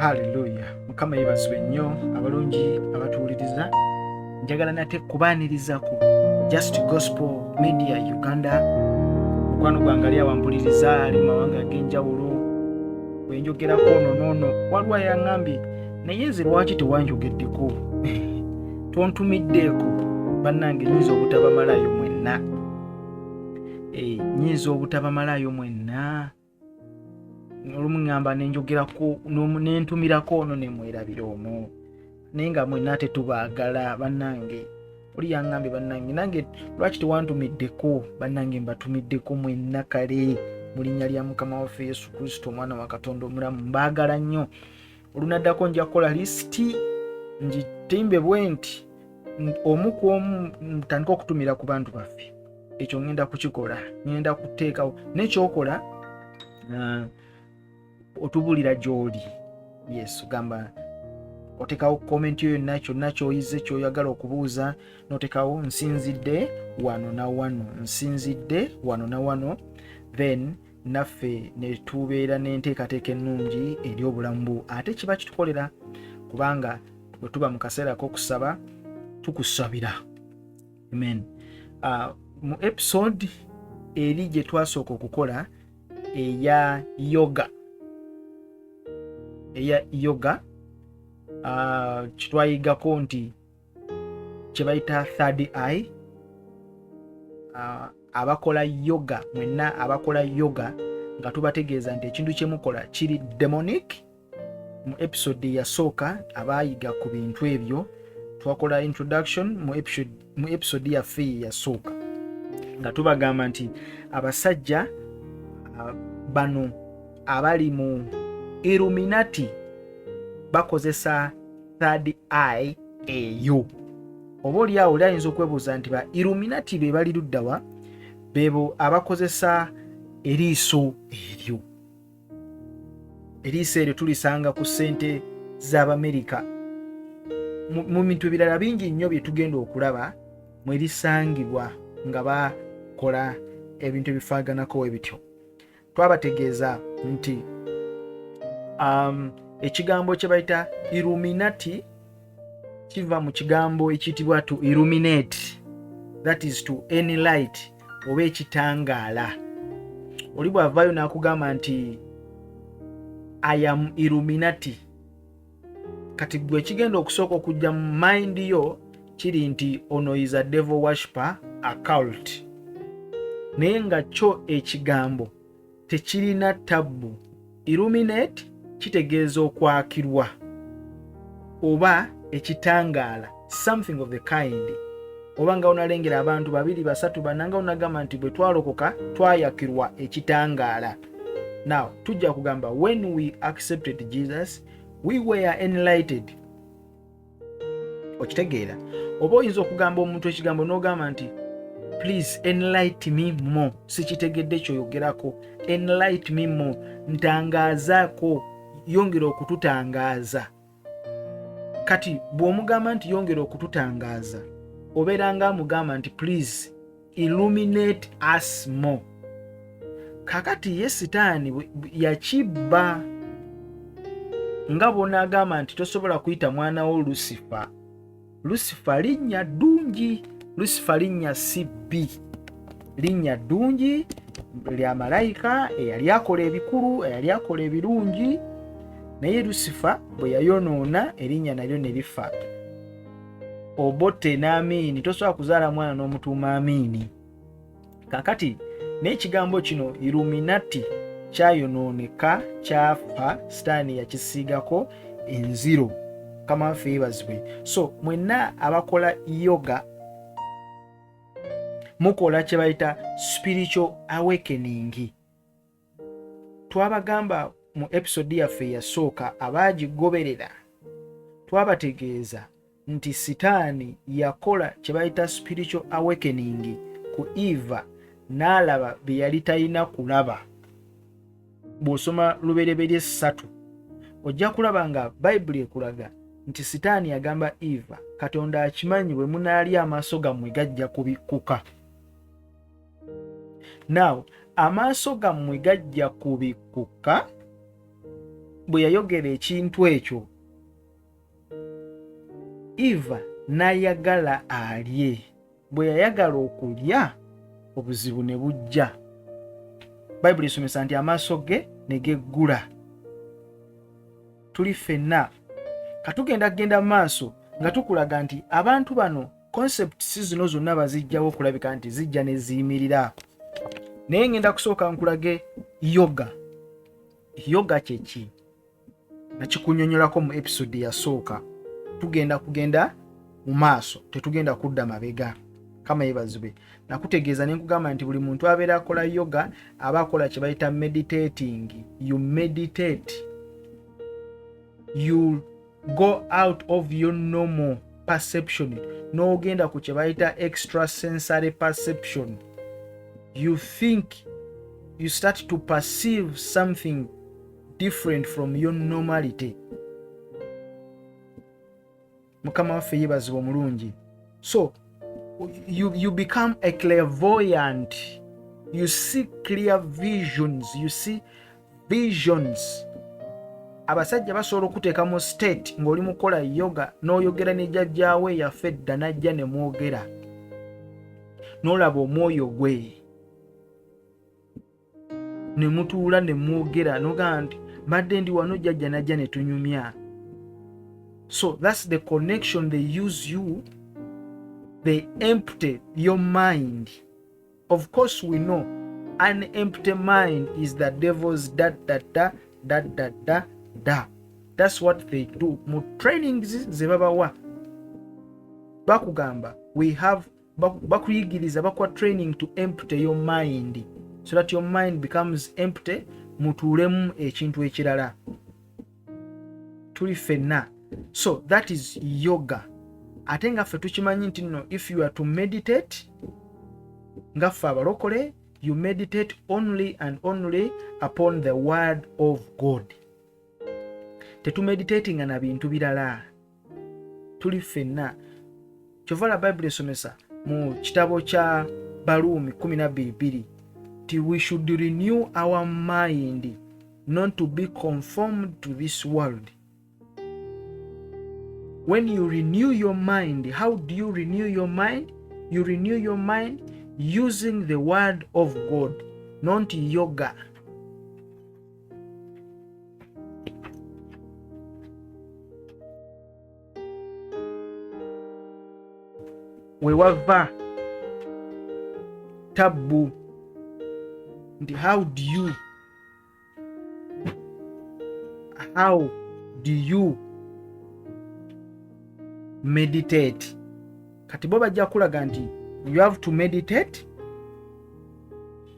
Hallelujah. Mukama yebazibwe nnyo abalungi abatuwuliriza. Njagala nate kubaaniriza ku Just Gospel Media Uganda. Mukwano gwange ali awampuliriza ali mawanga ag'enjawulo. Bwe njogerako noono waliwo yaŋŋambye naye nze lwaki tewanjogeddeko? Tontumiddeeko bannange, nnyinza obutabamalayo mwenna. Nnyinza obutabamalayo mwenna. Olumu ŋŋamba nenjogerako nentumirako ono nemwerabira omwo naye nga mwenna tetubaagala bannange. Oli yaŋŋambye bannange nange lwaki tewantumiddeko? Bannange mbatumiddeko mwenna kale mu linnya lya Mukama waffe Yesu Kristo omwana wa Katonda omulamu. Mbaagala nnyo. Olunaddako nja kukola lisiti ngitimbe bwe nti omu ku omu mutandika okutumira ku bantu baffe. Ekyo ngenda kukikola, ngenda kuteekawo n'ekyokola otubulira gy'oli. Yes, gamba otekawo komenti yo yonna kyonna ky'oyize ky'oyagala okubuuza n'otekawo nsinzidde wano na wano, nsinzidde wano na wano, then naffe ne tubeera n'enteekateeka ennungi eri obulamu. Ate kiba kitukolera kubanga bwe tuba mu kaseera k'okusaba tukusabira. Amen. Mu episode eri gye twasooka okukola eya yoga kitwayigako nti kye bayita third eye. Abakola yoga, mwenna abakola yoga nga tubategeeza nti ekintu kye mukola kiri demonic. Mu episode yasooka abayiga ku bintu ebyo twakola introduction mu episode yaffe yasooka nga tubagamba nti abasajja bano abali mu illuminanti bakozesa third eye eyo. Oba oli awo ayinza okwebuuza nti ba illuminanti be bali luddawa? Bebo abakozesa eriiso eryo. Eriiso eryo tulisanga ku ssente z'Abamerika. Mu bintu ebirala bingi nnyo bye tugenda okulaba mwerisangibwa nga bakola ebintu ebifaaganako ebityo. Twabategeeza nti ekigambo kye bayita illuminati kiva mu kigambo ekiyitibwa to illuminate, that is to enlight oba ekitangaala. Oli bw'avaayo n'akugamba nti I am illuminati, kati gwe kigenda okusooka okujja mu mind yo kiri nti ono is a devil worshipper, a cult. Naye nga kyo ekigambo tekirina tabbu. Illuminate kitegeeza okwakirwa oba ekitangaala, something of the kind. Oba nga onalengera abantu 2, 3, 4 nga onagamba nti bwe twalokoka twayakirwa ekitangaala. Now tujja kugamba when we accepted Jesus we were enlightened. Okitegeera? Oba oyinza okugamba omuntu ekigambo n'ogamba nti please enlighten me more. Sikitegedde kyoyogerako. Enlighten me more. Ntangaazaako, yongera okututangaaza. Kati bw'omugamba nti yongera okututangaaza, obeera nga amugamba nti please illuminate us more. Kakati ye sitaani yakibba nga bw'onaagamba nti tosobola kuyita mwana wo Lucifer. Lucifer linnya ddungi. Lucifer linnya sibbi. Linnya ddungi lya malayika eyali akola ebikulu, eyali akola ebirungi. Naye Lucifer bwe yayonoona erinnya nalyo ne lifa. Obote n'amiini, tosobola kuzaala mwana n'omutuuma amiini. Kakati n'ekigambo kino illuminati kyayonooneka, kyafa, sitaani yakisiigako enziro. Mukama waffe yeebazibwe. So mwenna abakola yoga mukola kye bayita spiritual awakening. Twabagamba mu episode yaffe yasooka abaagigoberera twabategeeza nti sitaani yakola kye bayita spiritual awakening ku Eva n'alaba bye yali talina kulaba. Bw'osoma Lubereberye 3 ojja kulaba nga Bayibuli ekulaga nti sitaani yagamba Eva, Katonda akimanyi bwe munaalya amaaso gammwe gajja kubikkuka. Now amaaso gammwe gajja kubikkuka bwe yayogera ekintu ekyo Eva n'ayagala alye. Bwe yayagala okulya obuzibu ne bujja. Bayibuli esomesa nti amaaso ge ne geggula. Tuli ffenna katugenda kugenda maaso nga tukulaga nti abantu bano concepts zino zonna bazijjawo okulabika nti zijja ne ziyimirira. Naye ngenda kusooka nkulage yoga. Yoga kyeki nakikunyonyolako mu episode yasooka. Tugenda kugenda mu maaso, tetugenda kudda mabega. Kama yebazibwe nakutegeeza ne nkugamba nti buli muntu abeera akola yoga aba akola kye bayita meditating. You meditate, you go out of your normal perception n'ogenda ku kye bayita extrasensory perception. You think, you start to perceive something different from your normality. Mukama waffe yebazibwe omulungi. So you become a clairvoyant. You see clear visions. You see visions. Abasajja basobola okuteeka mu state ng'oli mukola yoga n'oyogera ne jjajjaawe yaffe edda najja ne mwogera n'olaba omwoyo gwe ne mutuula ne mwogera n'ogamba nti mbadde ndi wano jjajja najja ne tunyumya. So that's the connection they use you. They empty your mind. Of course we know an empty mind is the devil's da. That's what they do. Mu trainings ze babawa bakugamba we have bakuyigiriza bakwa training to empty your mind so that your mind becomes empty mutuulemu ekintu ekirala. Tuli ffenna. So that is yoga. Ate nga ffe tukimanyi nti no, if you are to meditate nga ffe abalokole, you meditate only and only upon the word of God. Tetumeditatinga na bintu birala. Tuli ffenna. Kyovala Bible esomesa mu kitabo kya Balumi 12:2 ti we should renew our mind not to be conformed to this world. When you renew your mind, how do you renew your mind? You renew your mind using the word of God, not yoga. Wewava tabu. How do you meditate? Kati bo bajja kulaga nti you have to meditate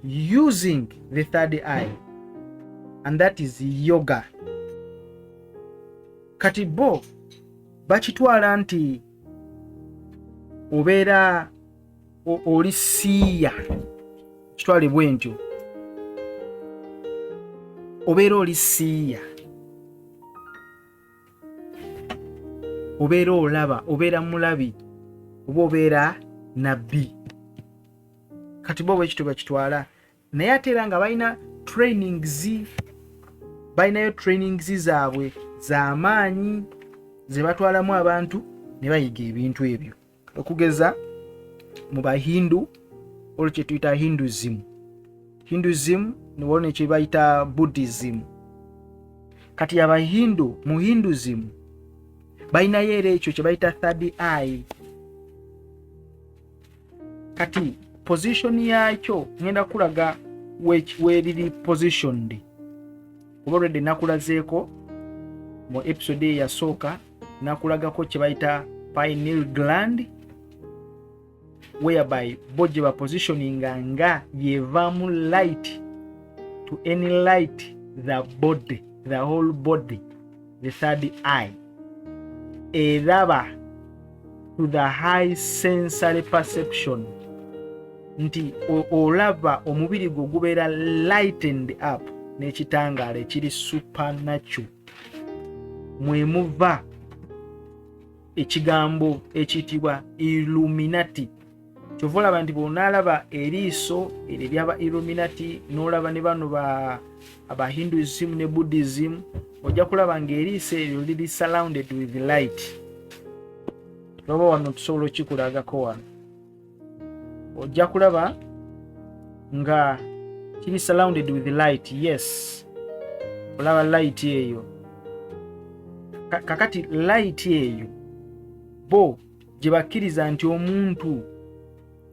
using the third eye, and that is yoga. Kati bo bakitwala nti obeera oli siya, kitwale bwentyo, obeera oli siya, obeera olaba, obeera mulabi, oba obeera nabbi. Kati bo bwekityo bakitwala. Naye ate era nga balina balinayo trainings zaabwe z'amaanyi ze batwalamu abantu ne bayiga ebintu ebyo. Okugeza mu Bahindu olwo kye tuyita Hinduism niwona kye bayita Buddhism. Kati Abahindu mu Hinduism balinayo era ekyo kye bayita third eye. Kati position yakyo ngenda kulaga weeriri positioned. Kuba already nakulazeeko mu episode yasooka nakulagako kye bayita pineal gland, whereby boje ba positioning nga yevamu light to any light the body, the whole body, the third eye. Eraba to the high sensory perception. Nti olaba omubiri gwo gubeera lightened up n'ekitangaala ekiri supernatural. Mwemuva ekigambo ekiyitibwa illuminati kyova olaba nti bw'onaalaba eriiso eryo eryaba illuminati n'olaba ne bano aba Hinduism ne Buddhism, ojja kulaba ng'eriiso eryo liri surrounded with light. Olaba wano tusobola okikulagako wano, ojja kulaba nga kiri surrounded with light. Yes, olaba light eyo. Kakati light eyo bo gye bakkiriza nti omuntu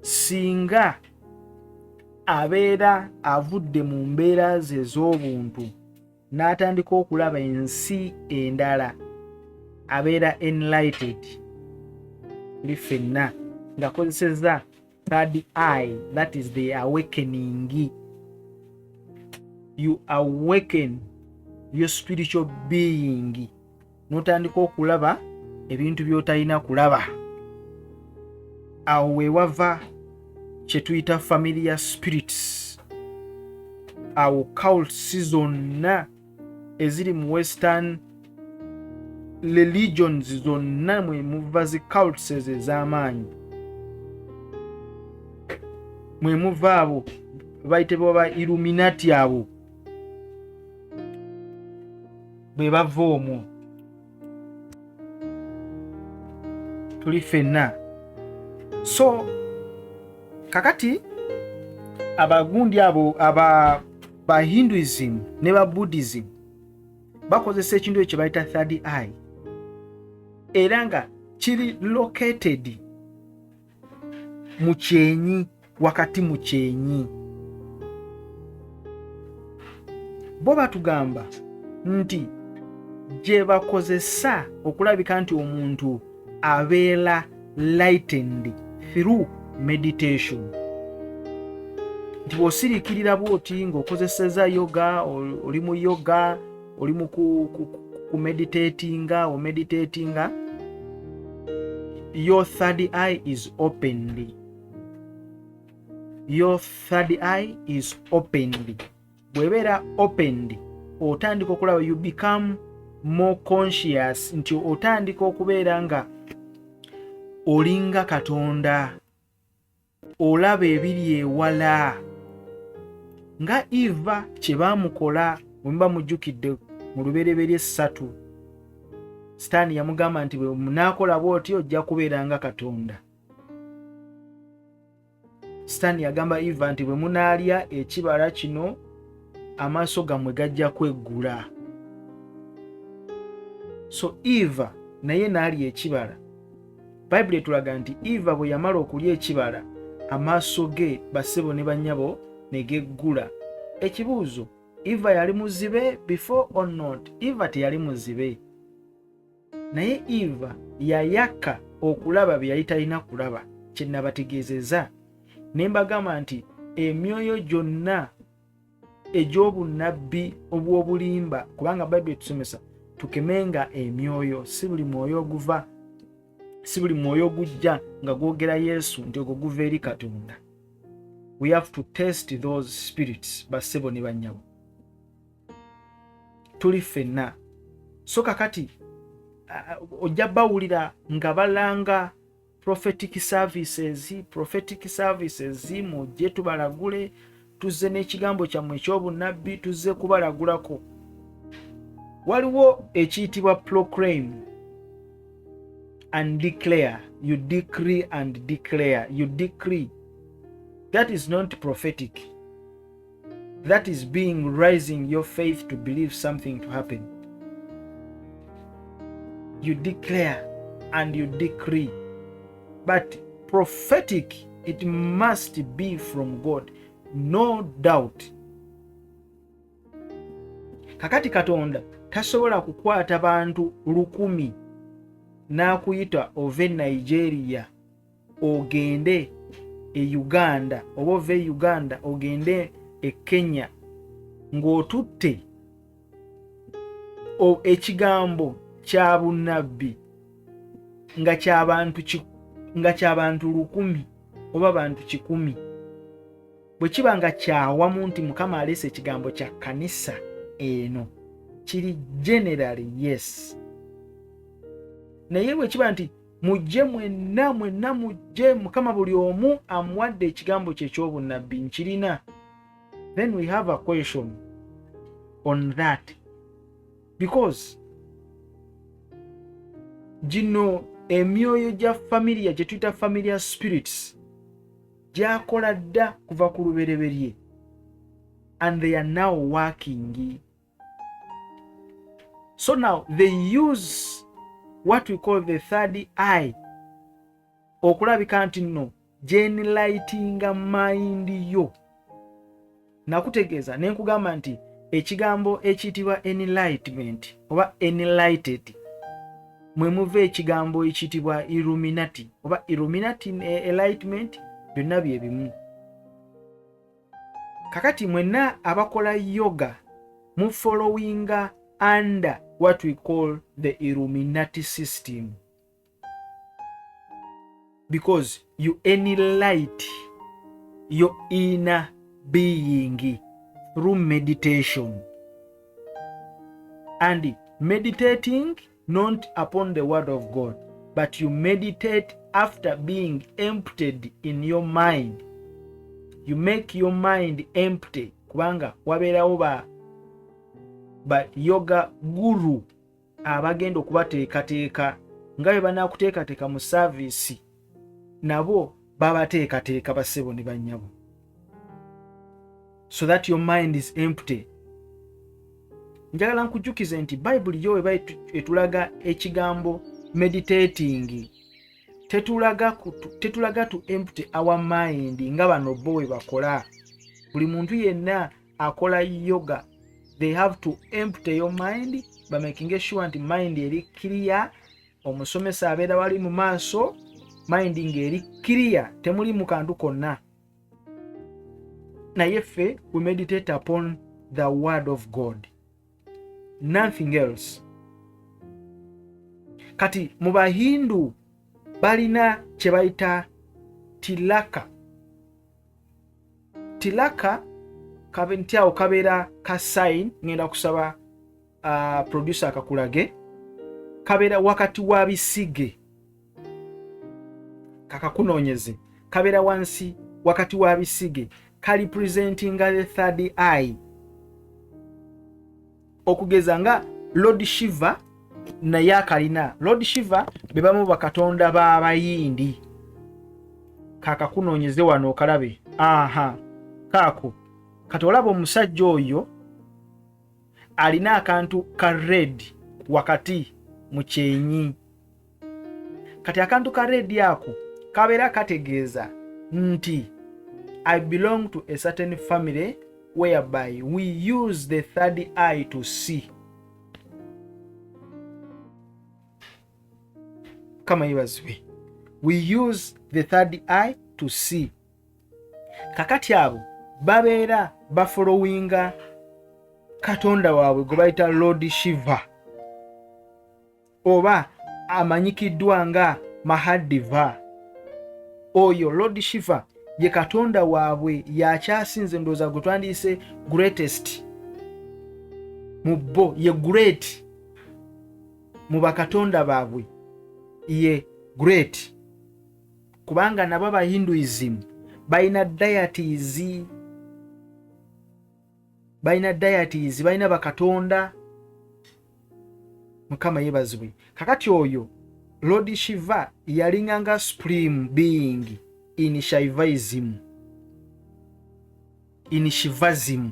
singa abeera avudde mu mbeera ze ez'obuntu n'atandika okulaba ensi endala, abeera enlightened. Tuli ffenna ng'akozesezza third eye, that is the awakening. You awaken your spiritual being, n'otandika okulaba ebintu by'otalina kulaba. Awo we wava kye tuyita familiar spirits. Awo cults zonna eziri mu western religions zonna mwe muva zi cults ezo ez'amaanyi, mwe muva abo bayitibwa ba illuminati, abo bwe bava omwo. Tuli ffenna. So kakati abagundi abo ba Hinduism ne ba Buddhism bakozesa ekintu ekyo bayita third eye, era nga kiri located mu kyenyi, wakati mu kyenyi. Bo batugamba nti gye bakozesa okulabika nti omuntu abeera lightened through meditation. Nti bw'osiriikirira bw'oti ng'okozeseza yoga, oli mu yoga, oli mu kumeditatinga, omeditatinga, your third eye is opened. Your third eye is opened. Bw'ebeera opened, otandika okulaba, you become more conscious, nti otandika okubeera nga olinga Katonda, olaba ebiri ewala. Nga Eva kye baamukola, bwe mujjukidde mu Lubereberye 3, sitaani yamugamba nti bwe munaakola bw'oti ojja kubeera nga Katonda. Sitaani yagamba Eva nti bwe munaalya ekibala kino amaaso gammwe gajja kweggula. So Eva naye n'alya ekibala. Bayibuli etulaga nti Eva bwe yamala okulya ekibala, amaaso ge bassebo ne bannyabo ne geggula. Ekibuuzo, Eva yali muzibe before or not? Eva teyali muzibe, naye Eva yayaka okulaba bye yali talina kulaba. Kye nabategeezezza ne mbagamba nti emyoyo gyonna egy'obunnabbi obw'obulimba, kubanga Bayibuli etusomesa tukemenga emyoyo, si buli mwoyo oguva, si buli mwoyo ogujja nga gwogera Yesu nti ogwo guva eri Katonda. We have to test those spirits, bassebo ne bannyabo. Tuli ffenna. So kakati ojja bawulira nga balanga prophetic services mujje tubalagule, tuzze n'ekigambo kyammwe eky'obunnabbi, tuzze kubalagulako. Waliwo ekiyitibwa proclaim and declare. You decree and declare. You decree. That is not prophetic. That is raising your faith to believe something to happen. You declare and you decree. But prophetic, it must be from God. No doubt. Kakati Katonda tasobola kukwata bantu 1,000 n'akuyita ove Nigeria ogende e Uganda, oba ove Uganda ogende e Kenya ng'otutte ekigambo kya bunnabbi nga ky'abantu 1,000 oba bantu 1,000. Bwe kiba nga kyawamu nti Mukama aleese ekigambo kya kanisa eno, kiri generally yes. Naye bwe kiba nti mujje mwenna mujje, Mukama buli omu amuwadde ekigambo kye eky'obunnabbi nkirina. Then we have a question on that, because gino emyoyo gya familia gye tuyita familiar spirits gyakola dda kuva ku lubereberye, and they are now working. So now they use what we call the third eye okulabika nti nno generatinga mind yo. Nakutegeeza nenkugamba nti ekigambo ekiyitibwa enlightenment oba enlightened mwe muva ekigambo ekiyitibwa illuminati oba illuminati enlightenment, byonna bye bimu. Kakati mwenna abakola yoga mu followinga under what we call the Illuminati system, because you enlight your inner being through meditation, and meditating not upon the word of God, but you meditate after being emptied in your mind. You make your mind empty, kubanga wabeerawo ba yoga guru abagenda okubateekateeka nga bwe banaakuteekateeka mu saavisi, nabo babateekateeka bassebo ne bannyabo, so that your mind is empty. Njagala nkujjukize nti Bayibuli yo eba etulaga ekigambo meditating, tetulaga to empty our mind nga bano bo bwe bakola. Buli muntu yenna akola yoga, they have to empty your mind by making sure nti mind eri clear. Omusomesa abeera wali mu maaso, mind ngeri clear, temuli mu kantu konna. Naye ffe we meditate upon the word of God, nothing else. Kati mu Bahindu balina kye bayita tilaka. Tilaka kabentyawo kabeera ka sign, ngenda kusaba producer akakulage, kabeera wakati wa bisige, kakakunoonyeze, kabeera wansi wakati wa bisige, kali presenting the third eye. Okugeza nga Lord Shiva naye akalina. Lord Shiva be bamu bakatonda b'Abayindi. Kakakunoonyeze wano okalabe. Aha, kaako kati olaba omusajja oyo alina akantu ka red wakati mu kyenyi. Kati akantu ka red ako kabeera kategeeza nti I belong to a certain family whereby we use the third eye to see. Kama yibazwe, we use the third eye to see. Kakati abo babeera bafollowinga katonda waabwe gwe bayita Lord Shiva, oba amanyikiddwa nga Mahadeva. Oyo Lord Shiva ye katonda waabwe, yakyasinze ndowooza gwe twandiyise greatest mu bo, ye great mu bakatonda baabwe, ye great. Kubanga nabo Hinduism balina deities, balina bakatonda. Mukama yebazibwe. Kakati oyo Lord Shiva yalinganga supreme being in Shaivism, in Shivaism.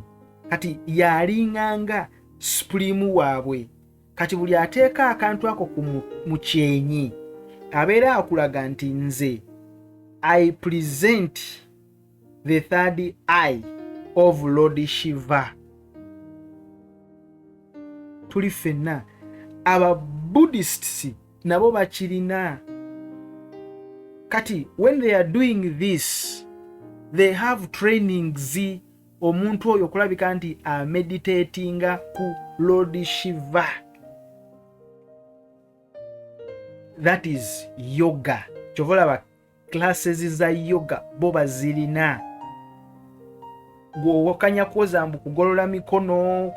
Kati yalinganga supreme waabwe. Kati buli ateeka akantu ako mu kyenyi abeera akulaga nti nze I present the third eye of Lord Shiva. Tuli fenna aba Buddhists nabo bakirina. Kati when they are doing this, they have trainings. Omuntu oyo kulabika nti meditatinga ku Lord Shiva. That is yoga. Chovolaba classes za yoga boba zirina. gwokanya kwoza mbu kugolola mikono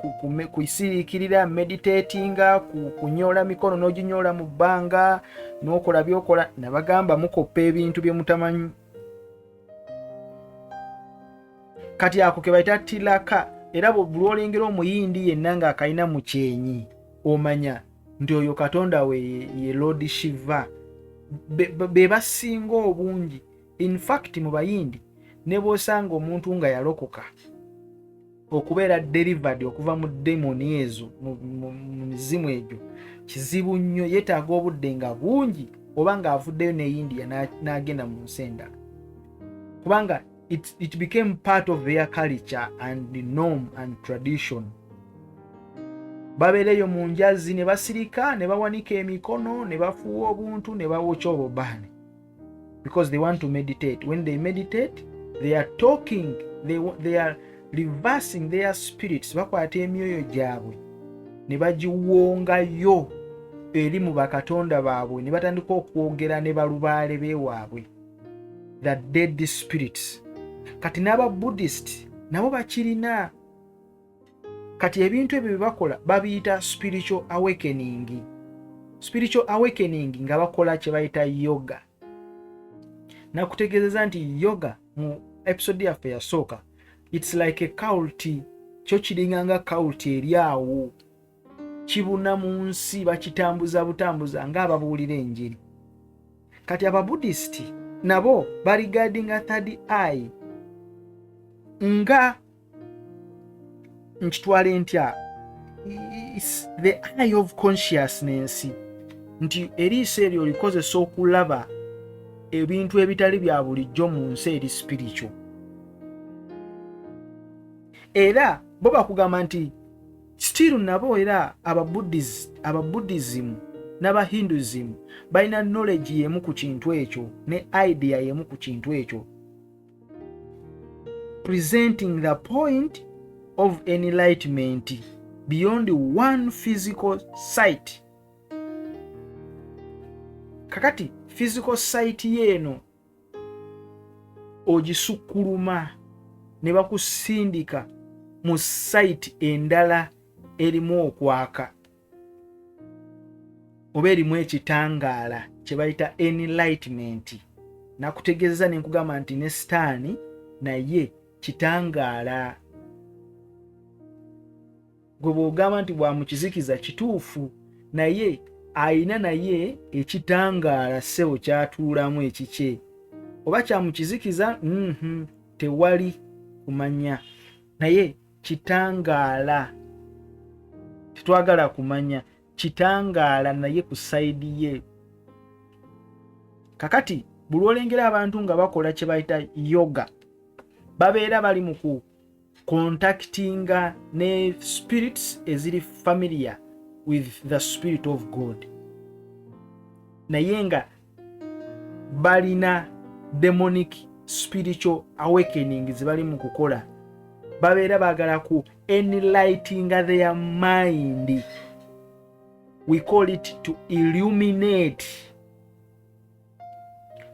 kuisirikirira meditatinga kunyola mikono n'oginyola mu bbanga n'okola byokola nabagamba mukoppa ebintu bye mutamanyi. Kati ako ke bayita tilaka, era buli olengera omuyindi yenna ng'akalina mu kyenyi omanya nti oyo katonda we ye Lord Shiva. Be basinga obungi. In fact mu bayindi ne bw'osanga omuntu nga yalokoka okubeera delivered okuva mu demoni ezo mu mizimu egyo kizibu nnyo, yeetaaga obudde nga bungi oba ng'avuddeyo ne India n'agenda mu nsi endala, kubanga it became part of their culture and the norm and tradition. Babeereyo mu njazi ne basirika ne bawanika emikono ne bafuuwa obuntu ne bawokya obubaane because they want to meditate. When they meditate, they are talking, they are reversing their spirits. Bakwata emyoyo gyabwe ne bagiwongayo eri mu bakatonda baabwe ne batandika okwogera ne balubaale beewaabwe, the dead spirits. Kati n'aba Buddhist nabo bakirina. Kati ebintu ebyo bye bakola babiyita spiritual awakening. Spiritual awakening nga bakola kye bayita yoga. Nakutegeezeza nti yoga mu episode yaffe yasooka, it's like a cult. Kyo kiringa nga cult eri awo, kibuna mu nsi bakitambuza butambuza ng'ababuulira enjiri. Kati aba Buddhist nabo regarding third eye nga nkitwale ntya, the eye of consciousness, nti eriiso eryo likozesa okulaba ebintu ebitali bya bulijjo mu nsi eri spiritual. Era bo bakugamba nti still nabo era aba Buddhism n'aba Hinduism balina knowledge yemu ku kintu ekyo ne idea yemu ku kintu ekyo, presenting the point of enlightenment beyond one physical sight. Kakati physical sight yeno ogisukkuluma ne bakusindika mu sight endala erimu okwaka oba erimu ekitangaala kye bayita enlightenment. Nakutegeeza ne nkugamba nti ne sitaani naye kitangaala. Gwe bw'ogamba nti bwamukizikiza kituufu, naye ayina naye ekitangaala ssebo kyatuulamu ekikye. Oba kyamukizikiza tewali kumanya, naye kitangaala. Tetwagala kumanya kitangaala naye ku sayidi ye. Kakati buli olengera abantu nga bakola kye bayita yoga, babeera bali mu ku contactinga ne spirits eziri familiar with the spirit of God, naye nga balina demonic spiritual awakening zibali mu kukola. Babeera baagala ku enlightinga their mind. We call it to illuminate.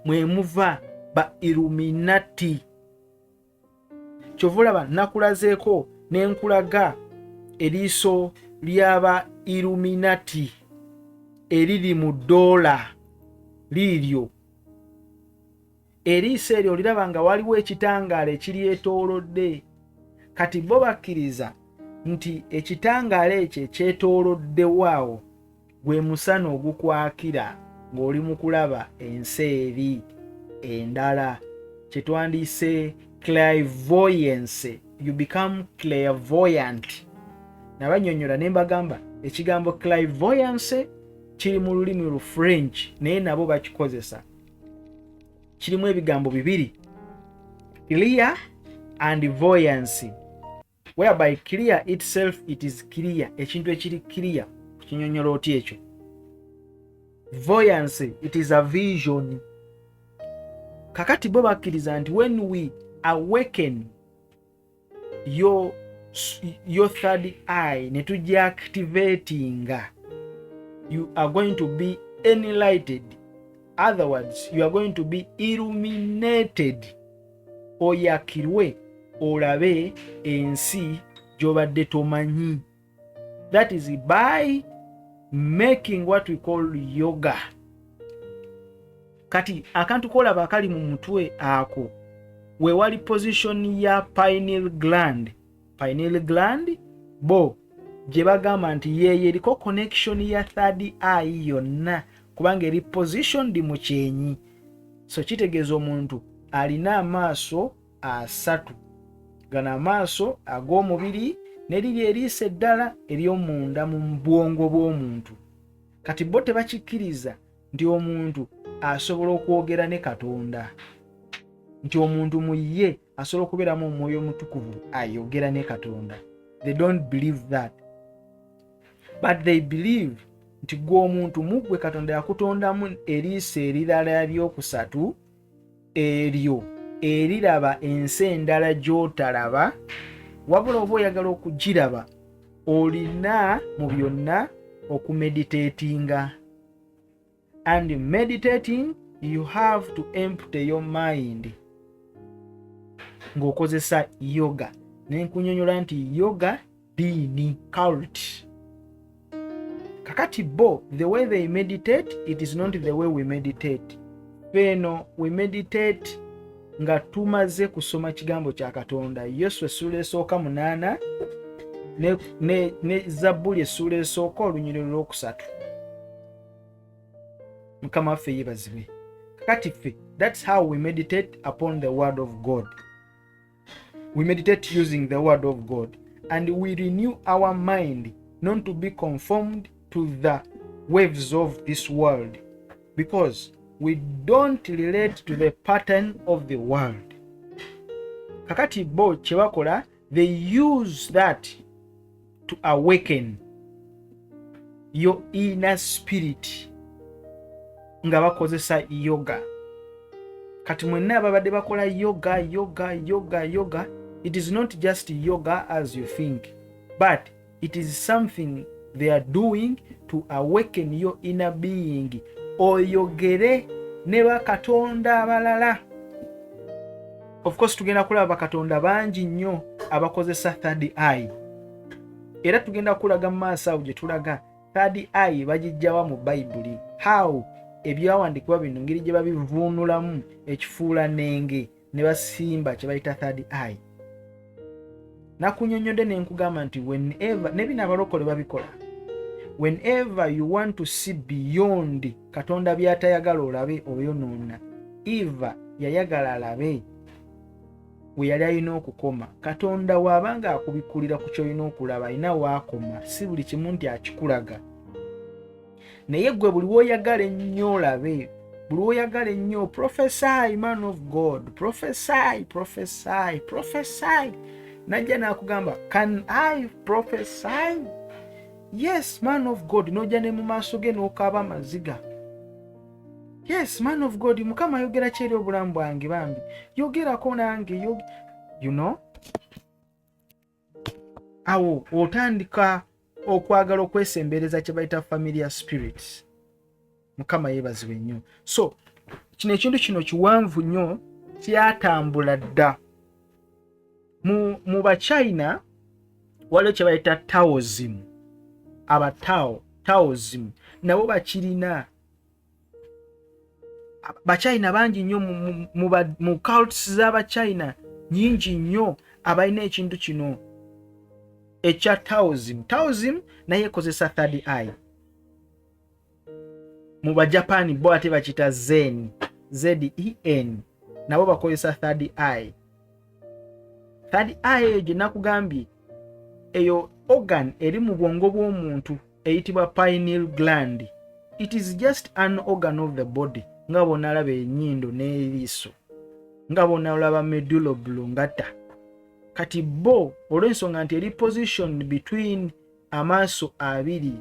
Mwe muva ba illuminati. Kyovulaba nakulazeeko n'enkulaga eriiso ly'aba illuminati eriri mu ddoola liiryo. Eriiso eryo liraba nga waliwo ekitangaala ekiryetoolodde. Kati bo bakkiriza nti ekitangaala ekyo ekyetooloddewo awo gwe musana ogukwakira ng'oli mu kulaba ensi eri endala, kye twandiise clairvoyance. You become clairvoyant. Nabanyonyola ne mbagamba ekigambo clairvoyance kiri mu lulimi lu French naye nabo bakikozesa. Kirimu ebigambo bibiri, clear and voyance, whereby clear itself, it is clear, ekintu ekiri clear kinyonyola oti ekyo. Voyance, it is a vision. Kakati bo bakkiriza nti when we awaken your third eye ne tujja activating, you are going to be enlightened. Other words, you are going to be illuminated. Oyakirwe olabe ensi gy'obadde tomanyi. That is by making what we call yoga. Kati akantu kolaba akali mu mutwe ako we wali position ya pineal gland. Pineal gland bo gye bagamba nti yeye eriko connection ya third eye yonna kubanga eri positioned mu kyenyi. So kitegeeza omuntu alina amaaso asatu. Gano amaaso ag'omubiri neriri eriisa eddala ery'omunda mu bwongo bw'omuntu. Kati bo tebakikkiriza nti omuntu asobola okwogera ne Katonda, nti omuntu mu ye asobola okubeeramu omwoyo omutukuvu ayogera ne Katonda. They don't believe that, but they believe nti gwe omuntu mugwe Katonda yakutondamu eriisa erirala lyokusatu eryo eriraba ensi endala gy'otalaba, wabula oba oyagala okugiraba olina mu byonna okumeditatinga. And meditating, you have to empty your mind ng'okozesa yoga. Nenkunyonyola nti yoga diini, cult. Kakati bo, the way they meditate, it is not the way we meditate. Feno, we meditate nga tumaze kusoma kigambo kya Katonda. Yesu essula esooka 8 ne Zabuli essula esooka olunyiriri lwokusatu. Mukama waffe yeebazibwe. Kakati ffe, that's how we meditate upon the word of God. We meditate using the word of God, and we renew our mind not to be conformed to the waves of this world, because we don't relate to the pattern of the world. Kakati bo kyebakola, they use that to awaken your inner spirit nga bakozesa yoga. Kati mwenna ababadde bakola yoga, it is not just yoga as you think, but it is something they are doing to awaken your inner being. Oyogere ne bakatonda abalala. Of course tugenda kulaba bakatonda bangi nnyo abakozesa third eye. Era tugenda kulaga mu maaso awo gye tulaga third eye bagijjawa mu Bayibuli. How ebyawandiikibwa bino ngeri gye babivuunulamu ekifuula nenge ne basimba kye bayita third eye. Nakunyonyodde ne nkugamba nti whenever, ne bino abalokole babikola, whenever you want to see beyond Katonda by'atayagala olabe oyonoona. Eva yayagala alabe we yali alina okukoma. Katonda waabanga akubikulira ku ky'olina okulaba alina waakoma, si buli kimu nti akikulaga. Naye gwe buli woyagala ennyo olabe, buli woyagala ennyo, prophesy man of God, prophesy. Najja n'akugamba, can I prophesy? Yes, man of God. Nojja ne mu maaso ge n'okaaba amaziga. Yes, man of God. Mukama ayogera kyeri obulamu bwange bambi. Yogerako nange. You know? Awo otandika okwagala okwesembereza kye bayita familiar spirits. Mukama yeebazibwe nnyo. So, kino ekintu kino kiwanvu nnyo, kyatambula dda. Mu Bachina waliwo kye bayita Taoism. Taoism nabo bakirina. Bachina bangi nnyo mu cults z'Abachina nyingi nnyo abalina ekintu kino ekya Taoism naye ekozesa third eye. Mu Bajapani bo ate bakita Zen, Zen, nabo bakozesa third eye. Third eye gye nakugambye eyo organ eri mu bwongo bw'omuntu eyitibwa pineal gland. It is just an organ of the body. Nga bonalaba ennyindo n'eriiso, nga bonalaba medulla oblongata. Kati bo olw'ensonga nti eri position between amaaso abiri.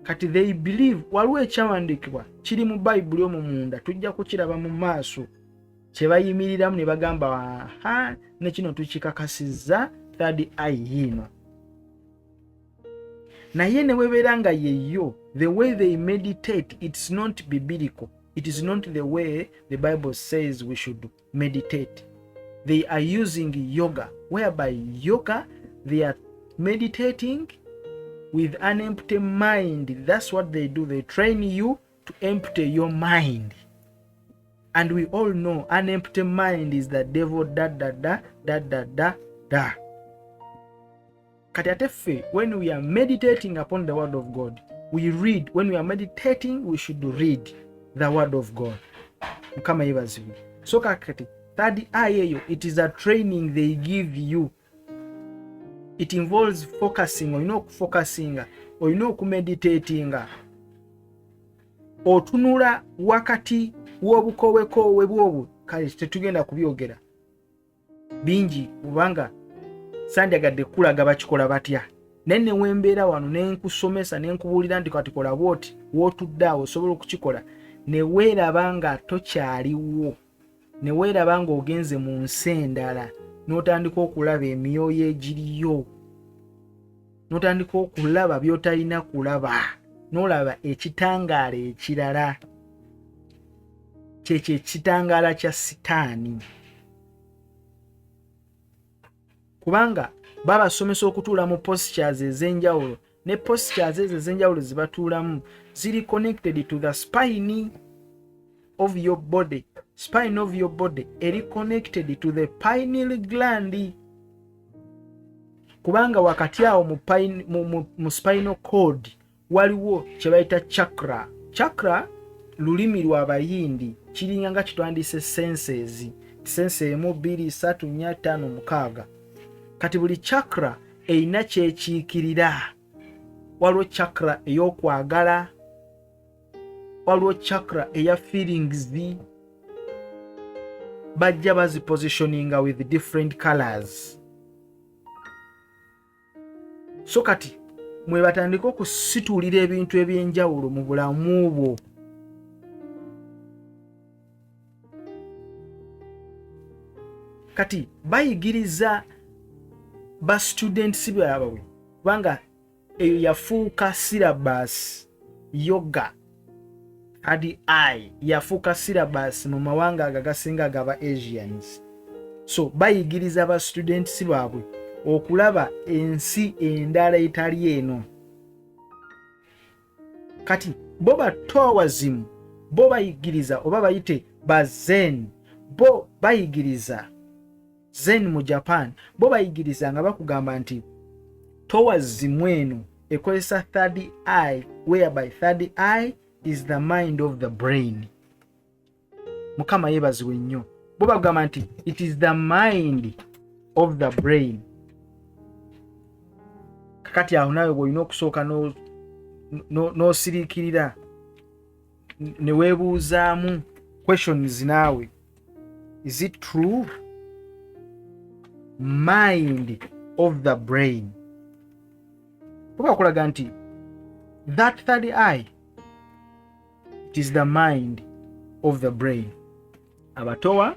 Kati they believe waliwo ekyawandiikibwa kiri mu Bayibuli omwo munda, tujja kukiraba mu maaso, kye bayimiriramu ne bagamba ne kino tukikakasizza third eye yino. Naye ne webeera nga yeyo, the way they meditate, it's not biblical. It is not the way the Bible says we should meditate. they are using yoga, whereby yoga, they are meditating with an empty mind. That's what they do. They train you to empty your mind. And we all know an empty mind is the devil, Kati when we are meditating upon the word of God, we read. When we are meditating, we should read the word of God. So kakati, third eye, it is a training they give you. It involves focusing, or focusing, or meditating. Otunula wakati wobukowekowe bwobu, kale tetugenda kubyogera bingi kubanga sandyagadde kulaga bakikola batya. Nenne wembeera wano nenkusomesa nenkubulira nti kati kola bwoti wotudde awo osobola okukikola, ne weeraba nga tokyaliwo, ne weeraba nga ogenze mu nsi endala, n'otandika okulaba emyoyo egiriyo, n'otandika okulaba by'otalina kulaba, n'olaba ekitangaala ekirala. Kyekyo ekitangaala kya sitaani. Kubanga babasomesa okutuula mu postures ez'enjawulo, ne postures ezo ez'enjawulo zibatuulamu ziri connected to the spine of your body. Spine of your body eri connected to the pineal gland. Kubanga wakati awo mu spinal cord waliwo kye bayita chakra. Chakra lulimi lwa Bayindi kiringa nga kitwandise senses. Sense 1, 2, 3, 4, 5, 6. Kati buli chakra eyina kyekiikirira. Waliwo chakra ey'okwagala, waliwo chakra eya feelings. Bajja bazipositioninga with different colors. So kati mwe batandika okusitulira ebintu ebyenjawulo mu bulamu bwo. Kati bayigiriza ba students baabwe kubanga eyo yafuuka syllabus yoga. Third eye yafuuka syllabus mu mawanga agasinga gaba Asians. So bayigiriza ba students baabwe okulaba ensi endala etali eno. Kati bo batowazimu, bo bayigiriza oba bayite ba zen, bo bayigiriza zen mu Japan, bo bayigiriza nga bakugamba nti towazimu eno ekozesa third eye, whereby third eye is the mind of the brain. Mukama yebaziwe nnyo. Bo bagamba nti it is the mind of the brain. Kakati aho nawe bw'olina okusooka n'osiriikirira ne weebuuzaamu questions naawe. Is it true? Mind of the brain. Kuba kulaga nti that third eye, it is the mind of the brain. Abatowa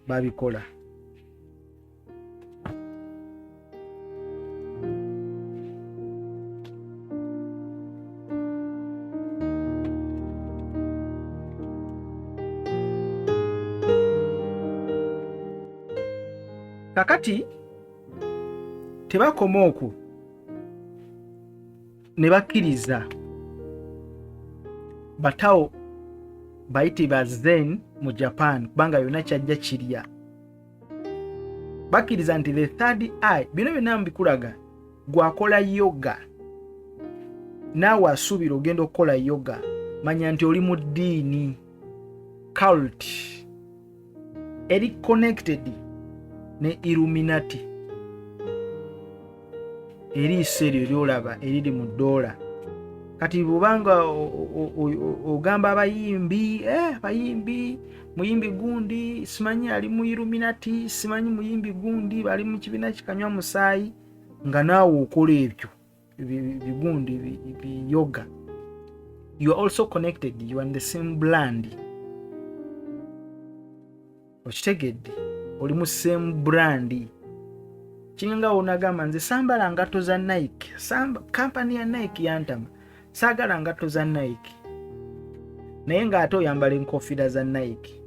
babikola. Kakati tebakoma okwo ne bakkiriza batawo bayite ba zen mu Japan kubanga yonna kyajja kirya. Bakkiriza nti the third eye, bino byonna mbikulaga gwakola yoga naawe asuubira ogenda okukola yoga, manya nti oli mu ddiini cult eri connected ne illuminati. Eriiso eryo lyolaba eriri mu ddoola. Kati bubanga ogamba abayimbi, bayimbi, muyimbi gundi simanyi ali mu illuminati, simanyi muyimbi gundi bali mu kibiina kikanywa musaayi, nga naawe okola ebyo bigundi yoga. You are also connected, you are in the same brand. Okitegedde oli mu same brand. Kinga onagamba nze sambala ngato za Nike, company ya Nike yantama, saagala ngato za Nike, naye nga ate oyambala enkofira za Nike.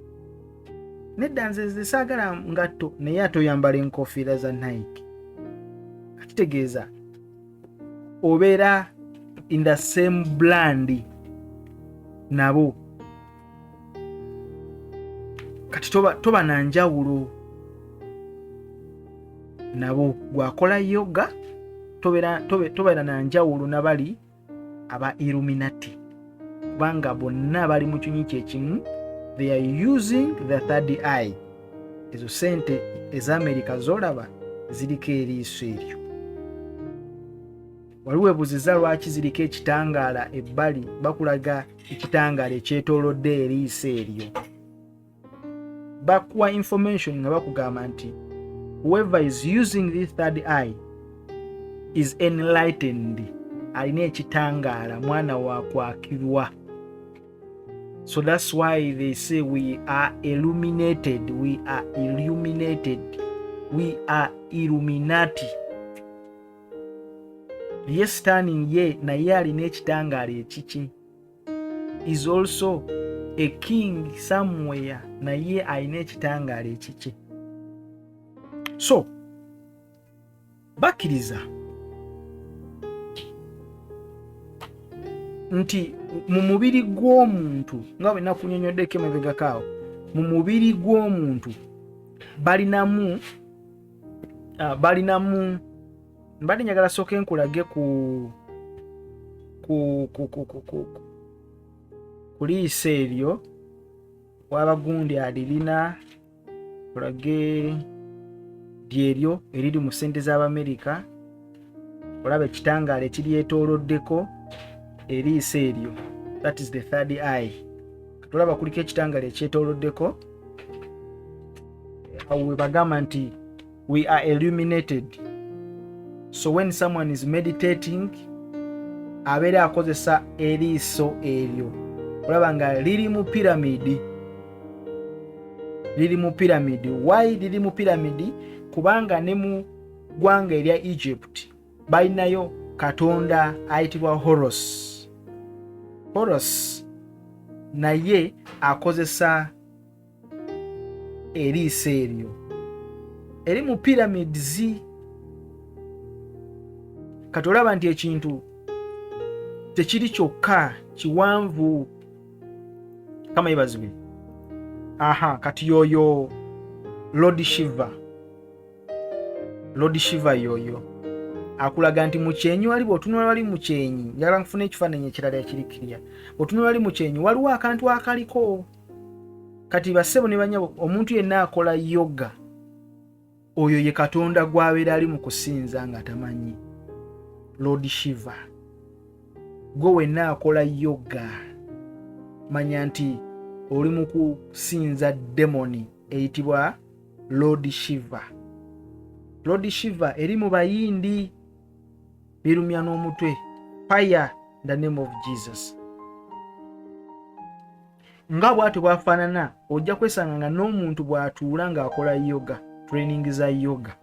nedda nze saagala ngatto naye ate oyambala enkofiira za Nike. Kitegeeza obeera in the same brand nabo, kati toba na njawulo nabo. Gwakola yoga tobeera na njawulo nabali aba illuminati, kubanga bonna bali mu kinywi kyekimu. They are using the third eye. Ezo sente ez'Amerika zolaba ziriko eriiso eryo. Waliwo weebuuziza lwaki ziriko ekitangaala ebbali, bakulaga ekitangaala ekyetoolodde eriiso eryo. Bakuwa information nga bakugamba nti whoever is using this third eye is enlightened, alina ekitangaala, mwana wa kwakirwa. So that's why they say we are illuminated, we are illuminated, we are illuminati. Yes, sitaani ye naye alina ekitangaala ekiki. Is also a king somewhere, naye alina ekitangaala ekiki. So bakkiriza nti mu mubiri gw'omuntu, nga bwe nakunyonyoddeko emabegakaawo, mu mubiri gw'omuntu balinamu mbadde njagala sooka enkulage ku liiso eryo wabagundi alirina, kulage lyeryo eriri mu ssente z'Abamerika. Olaba ekitangaala ekiryetooloddeko eriiso eryo, that is the third eye. Katulaba kuliko ekitangaala ekyetooloddeko, awo we bagamba nti we are illuminated. So when someone is meditating, abeera akozesa eriiso eryo. Olaba nga liri mu piramidi. Liri mu piramidi. Why liri mu piramidi? Kubanga ne mu ggwanga erya Egypt balinayo katonda ayitibwa Horus. Horus naye akozesa eriiso eryo. Eri mu pyramids. Kati olaba nti ekintu tekiri kyokka, kiwanvu. Kama ibazibwe. Kati yoyo Lord Shiva. Lord Shiva yoyo akulaga nti mukyenyi waliwo, otunula wali mukyenyi, njagala nkufuna ekifaananyi ekirala ekirikirya. Otunula wali mukyenyi waliwo akantu akaliko. Kati bassebo ne banyabo, omuntu yenna akola yoga, oyo ye katonda gw'abeera ali mu kusinza nga tamanyi. Lord Shiva. Gwe wenna akola yoga, manya nti oli mu kusinza demoni eyitibwa Lord Shiva. Lord Shiva eri mu Bayindi, birumya n'omutwe. Fire in the name of Jesus. Nga bw'atyo bwafaanana, ojja kwesanga nga n'omuntu bw'atuula ng'akola yoga, training za yoga.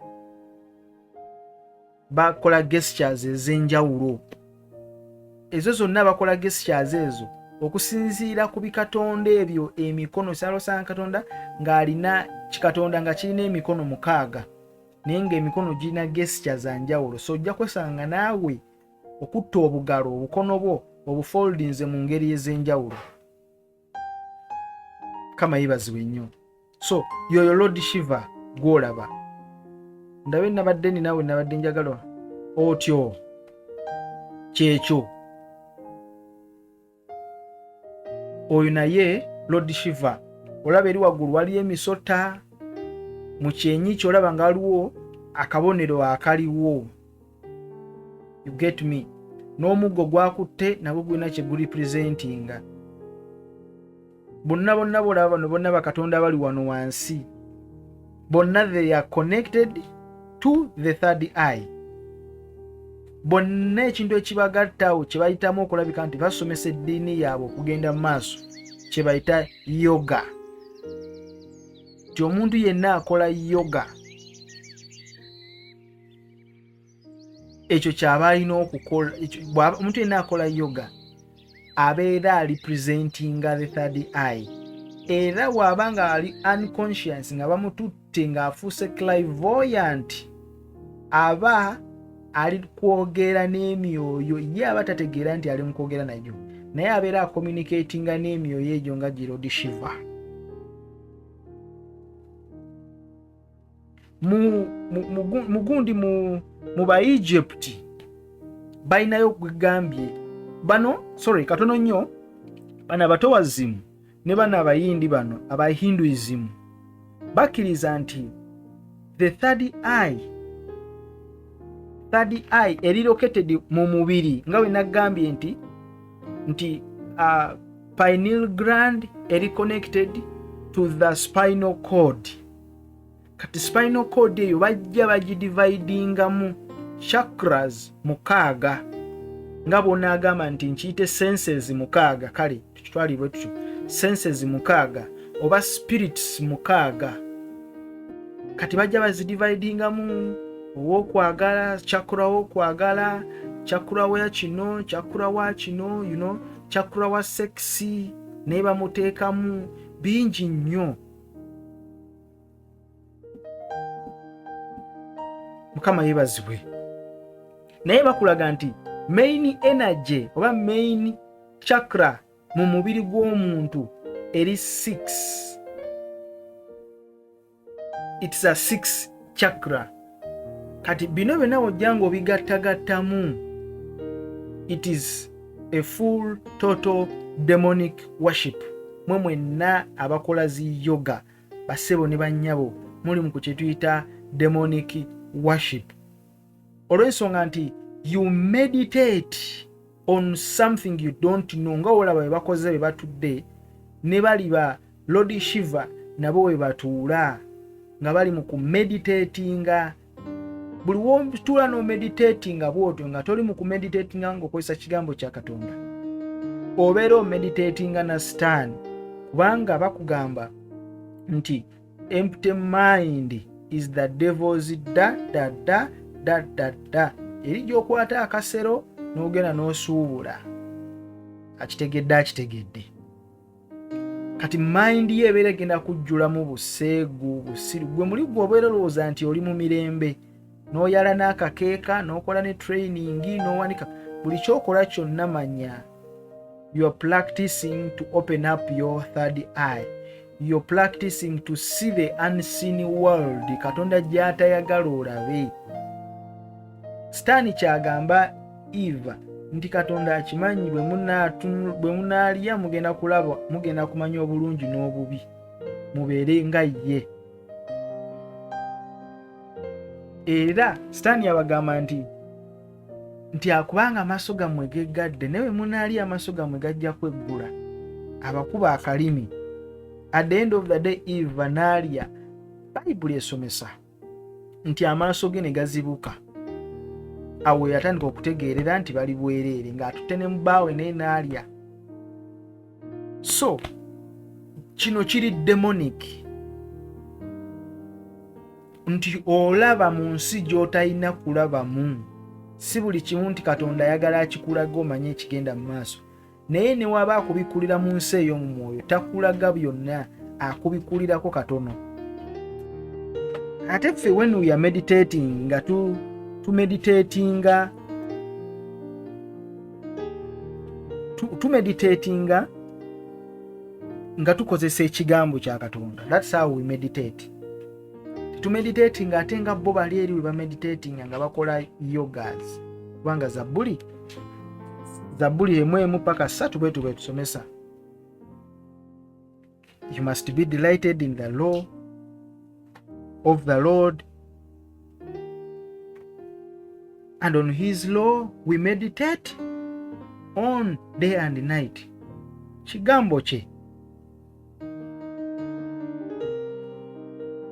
Bakola gestures ez'enjawulo. Ezo zonna bakola gestures ezo okusinziira ku bikatonda ebyo emikono. Salosanga katonda ng'alina kikatonda nga kirina emikono 6, naye ng'emikono girina gestures za njawulo. So ojja kwesanga naawe okutta obugalo, obukono bwo obufoldinze mu ngeri ez'enjawulo. Kama yibazibwe nnyo. So yoyo Lord Shiva gw'olaba. Ndabe nabadde ni nawe nabadde njagala otyo kyekyo. Oyo naye Lord Shiva olaba eri waggulu waliyo emisota. Mu kyenyi kyolaba nga waliwo akabonero akaliwo. You get me? N'omuggo gwakutte nagwo gulina kye guli presentinga. Bonna bolaba bano bonna bakatonda bali wano wansi. Bonna they are connected to the third eye. Bonna ekintu ekibagattawo kye bayitamu okulabika nti basomesa eddiini yaabwe okugenda mu maaso kye bayita yoga. Ti omuntu yenna akola yoga, ekyo kyaba alina okukola. Omuntu yenna akola yoga abeera ali presentinga the third eye. era bw'abanga ali unconscious nga bamututte ng'afuuse clairvoyant aba ali kwogera n'emyoyo ye aba tategeera nti ali mu kwogera nayo naye abeera acommunicatinga n'emyoyo egyo nga Lord Shiva. Mugundi mu ba Egypt balinayo gwegambye bano katono nnyo bano abatowazimu ne bano abayindi bano aba Hinduism bakkiriza nti the third eye eri located mu mubiri nga we nagambye nti pineal gland eri connected to the spinal cord. Kati spinal cord eyo bajja bagidividingamu chakras mukaaga nga bona agamba nti nkiyite senses mukaaga. Kale tukitwalibwe tutyo senses mukaaga oba spirits mukaaga. Kati bajja bazidividingamu owokwagala chakra wokwagala chakra wa kino chakra wa kino chakra wa sexy ne bamuteekamu bingi nnyo. Mukama yebazibwe. Naye bakulaga nti main energy oba main chakra mu mubiri gw'omuntu eri 6. It's a 6 chakra. Kati bino byonna ojjanga obigattagattamu, it is a full total demonic worship. Mwe mwenna abakola zi yoga basebo ne bannyabo muli mu kukituyita demonic worship. Olw'ensonga nti you meditate on something you don't know. Nga olaba bwe bakoze be batudde ne bali ba Lord Shiva nabo we batuula nga bali mu kumeditatinga. Buli w'otuula no meditatinga bwotyo nga toli mu kumeditatinga ng'okozesa kigambo kya Katonda, obeera omeditatinga na sitaani, kubanga bakugamba nti empty mind is the devil's da. Eri gy'okwata akasero n'ogenda n'osuubula akitegedde. Kati mind ye ebeera egenda kujjulamu buseegu busiru. Gwe muli gw'obeera olowooza nti oli mu mirembe n'oyala n'akakeeka n'okola ne training n'owanika buli kyokola kyonna manya you are practicing to open up your third eye. You are practicing to see the unseen world. Katonda gy'atayagala olabe. Sitaani kyagamba Eva nti Katonda akimanyi bwe munaalya mugenda kulaba, mugenda kumanya obulungi n'obubi, mubeere nga ye. Era Sitaani yabagamba nti akubanga amaaso gammwe geggadde naye munaalya amaaso gammwe gajja kweggula, abakuba akalimi. At the end of the day Eva naalya. Bayibuli esomesa nti amaaso ge ne gazibuka. Awo yatandika okutegeerera nti bali bwereere ng'atutte ne mubaawe naye naalya. So kino kiri demonic. Nti olaba mu nsi gy'otalina kulabamu. Si buli kimu nti Katonda ayagala akikulaga omanye ekigenda mu maaso. Naye ne waba akubikulira mu nsi ey'omu mwoyo takulaga byonna, akubikulirako katono. Ate ffe when we are meditating nga tumeditatinga nga tukozesa ekigambo kya Katonda. That's how we meditate. Tumeditatinga ate nga bo bali eri we bameditatinga nga bakola yogas. Kubanga Zabuli emu paka 3 bwe tusomesa. You must be delighted in the law of the Lord, and on his law we meditate on day and night. Kigambo kye.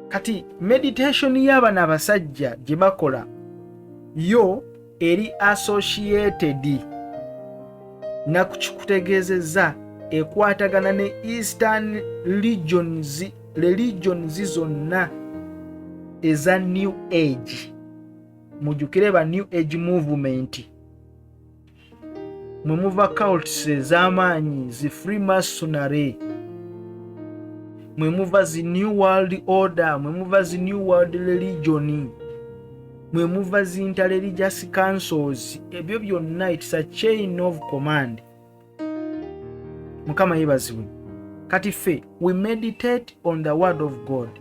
Kati meditation y'abana abasajja gye bakola yo eri associated na kukikutegeezezza ekwatagana ne Eastern religions zonna eza New Age. Mujukire ba New Age movement mwe muva cults ez'amaanyi zi Freemasonry mwe muva zi new world order, mwe muva zi new world religion, mwe muva zi interreligious councils. Ebyo byonna, it's a chain of command. Mukama yebazibwe. Kati ffe, we meditate on the word of God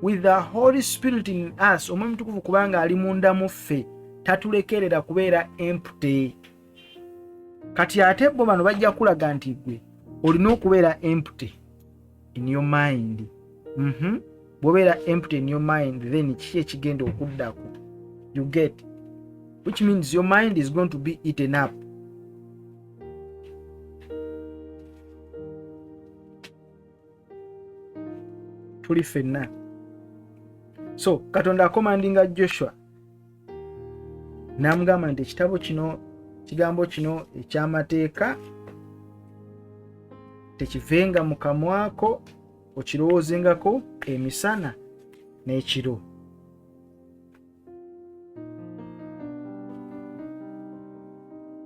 with the Holy Spirit in us. Omwami Mutukuvu kubanga ali munda mu ffe, tatulekerera kubeera empty. Kati ate bo bano bajja kulaga nti gwe olina okubeera empty in your mind. Bw'obeera empty in your mind, then kiki ekigenda okuddako? You get, which means your mind is going to be eaten up. Tuli ffenna. So Katonda akomandinga Joshua n'amugamba nti ekitabo kino, kigambo kino eky'amateeka tekivenga mu kamwako, okirowoozengako emisana n'ekiro.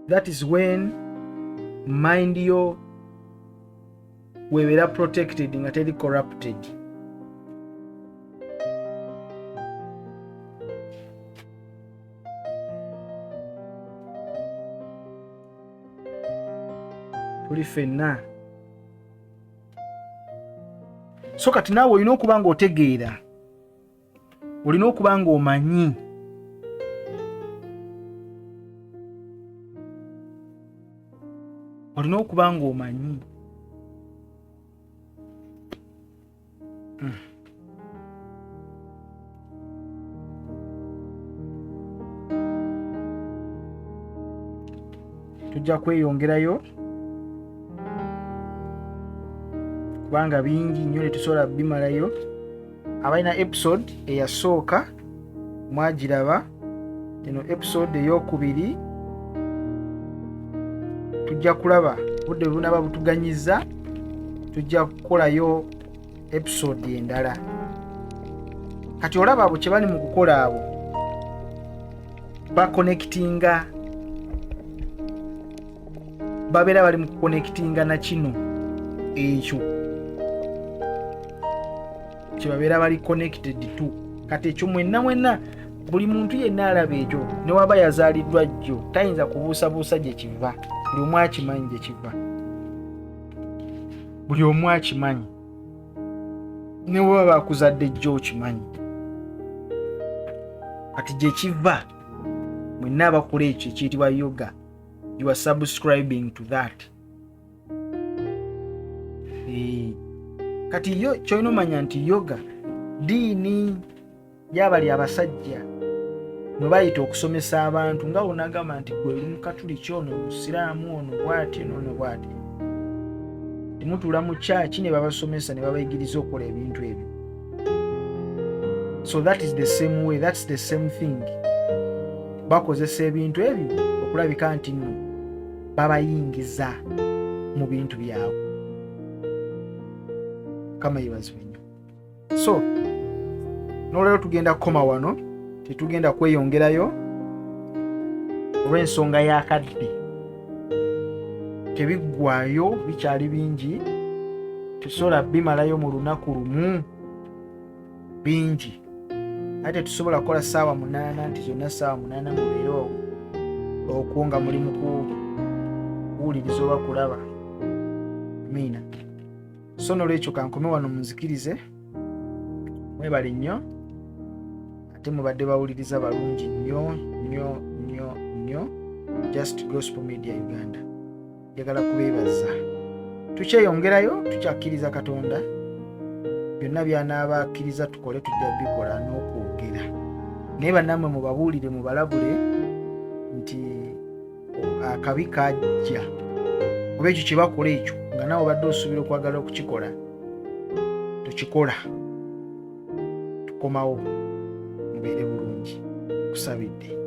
That is when mind yo webeera protected nga teri corrupted. Tuli ffenna. So kati naawe olina okuba nga otegeera, olina okuba nga omanyi. Olina okuba nga omanyi. Tujja kweyongerayo kubanga bingi nnyo netusobola bimalayo. Abalina episode eyasooka mwagiraba, eno episode ey'okubiri tujja kulaba budde bunaba butuganyiza, tujja kukolayo episode endala. Kati olaba abo kye bali mu kukola abo bakonectinga, babeera bali mu kukonectinga na kino ekyo kyebabeera bali connected to. Kati ekyo mwenna buli muntu yenna alaba ekyo, ne waba yazaaliddwa jjo tayinza kubuusabuusa gye kiva. Buli omu akimanyi gye kiva, buli omu akimanyi, ne bwe bakuzadde jjo okimanyi. Kati gye kiva, mwenna abakola ekyo ekiyitibwa yoga, you are subscribing to that. Kati yo kyolina omanya nti yoga diini y'abali abasajja mwe bayita okusomesa abantu, nga onagamba nti gwe oli mukatuliki, ono musiraamu, ono bw'ati ono bw'ati. Temutuula mu kyaki ne babasomesa ne babayigiriza okukola ebintu ebyo. So that is the same way, that's the same thing. Bakozesa ebintu ebyo okulabika nti nno babayingiza mu bintu byabwe. Kama yebazibwe nnyo. So n'olwero tugenda kukoma wano, tetugenda kweyongerayo olw'ensonga y'akadde. Tebiggwayo, bikyali bingi, tusobola bimalayo mu lunaku lumu, bingi. Ate tusobola kukola 8 nti zonna 8 mubeero okwo nga muli mu kuwuliriza oba kulaba. Amiina. So n'olwekyo kankome wano munzikirize, mwebale nnyo, ate mubadde bawuliriza balungi nnyo. Just Gospel Media Uganda njagala kubeebaza. Tukyeyongerayo, tukyakkiriza Katonda, byonna by'anaaba akkiriza tukole tujja bikola n'okwogera. Naye bannammwe mubabuulire, mubalabule nti akabi kajja, kuba ekyo kye bakola ekyo nga naawe obadde osuubira okwagala okukikola, tukikola, tukomawo, mubeere bulungi. Kusabidde.